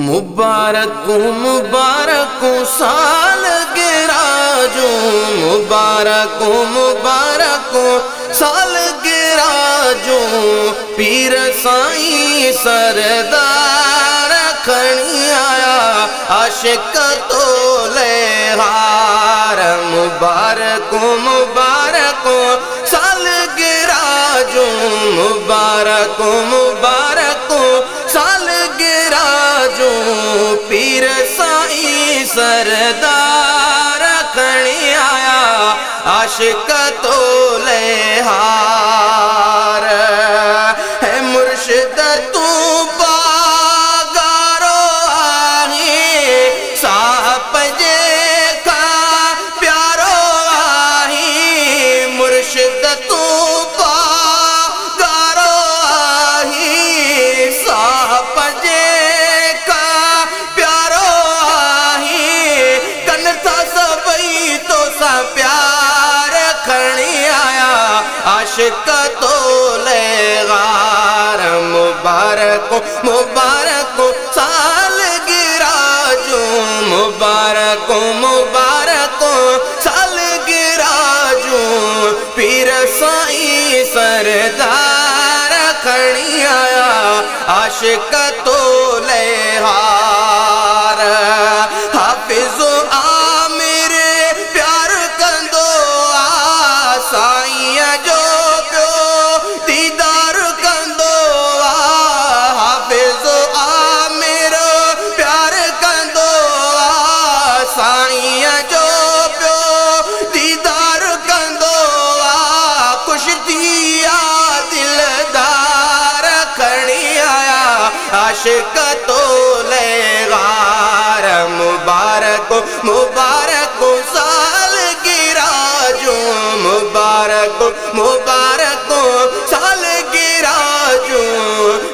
मुबारक मुबारक साल गिराजो, मुबारक मुबारक साल गिराजो। पीर साईं सरदार खणी आया आशिक तो लेहार। मुबारक मुबारक साल गिराजो, मुबारक मुबारक साल गिराजो। पीर साईं सरदार खणी आया आशिक तो लेहार। है मुर्शिद तू बागारो आहे, साहब जे का प्यारो आहे। मुर्शिद तू बागारो आहे, साहब जे का प्यारो आहे। कन था सबई तो सा प्यार खणी आया आशिक तो लेगार। मुबारक मुबारक साल गिराजो, मुबारक मुबारक साल गिराजो। पीर साईं सरदार खणी आया आशिक तो लेहार। हाफिज़ आमिर प्यार कंदो आ, साईं जो पियो दीदार कंदो आ। हाफिज़ आमिर प्यार कंदो आ, साईं जो पियो दीदार कंदो आ। खुश थिया दिलदार खणी आया आशिक तो लेगार। मुबारक मुबारक साल गिराजो, मुबारक मुबारक साल गिराजो।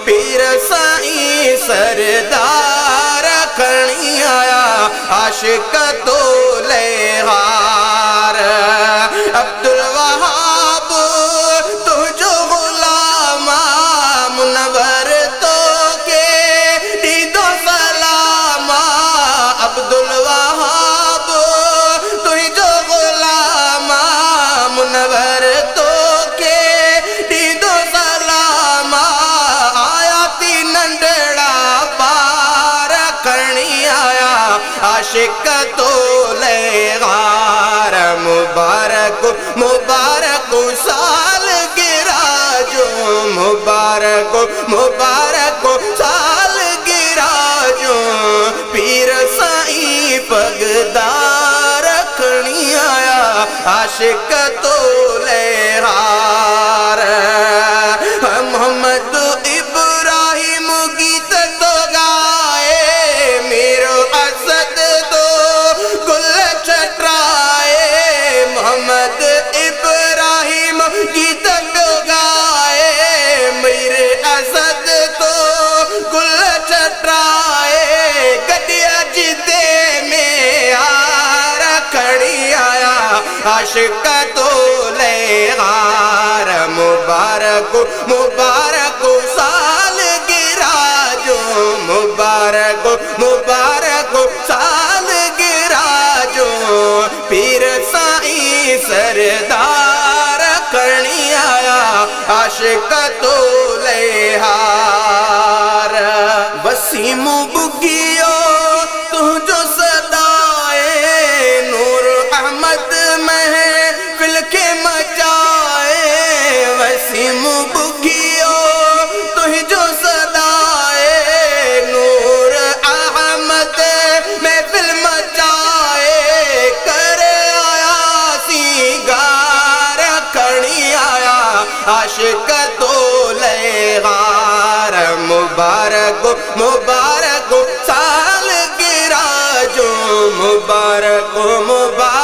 पीर साईं सरदार खणी आया आशिक तो लेहार। अब्दुल वहाब तुझो गुलामा, मुनव्वर तो के दीदो सलामा। अब्दुल वहाब तुझो गुलामा, मुनव्वर तो के दीदो सलामा। आया ती नंढड़ा पार खणी आया आशिक तो लेगार। मुबारक मुबारक साल गिराजो, मुबारक मुबारक साल गिराजो। पीर साईं पगदार खणी आया आशिक तो लेहार। मोहम्मद इब्राहिम गीत तो गाए, मेरो असद तो गुल छटराए। मोहम्मद इब्राहिम गीत तो गाए, मेरे असद तो गुल छटराए। गडिया जिते में यार खड़ी आया आशिक तो लेगार। मुबारक मुबारक साल गिराजो, मुबारक मुबारक साल गिराजो। पीर साईं सरदार खणी आया आशिक तो लेहार। वसीम बुगियो तुझो सदाए, नूर अहमद महफिल के मचाए। वसीम बुगियो तुझो सदाए, नूर अहमद महफिल मचाए। कर आया सिंगार खणी आया आशिक तो लेगार। मुबारक मुबारक साल गिराजो, मुबारक मुबारक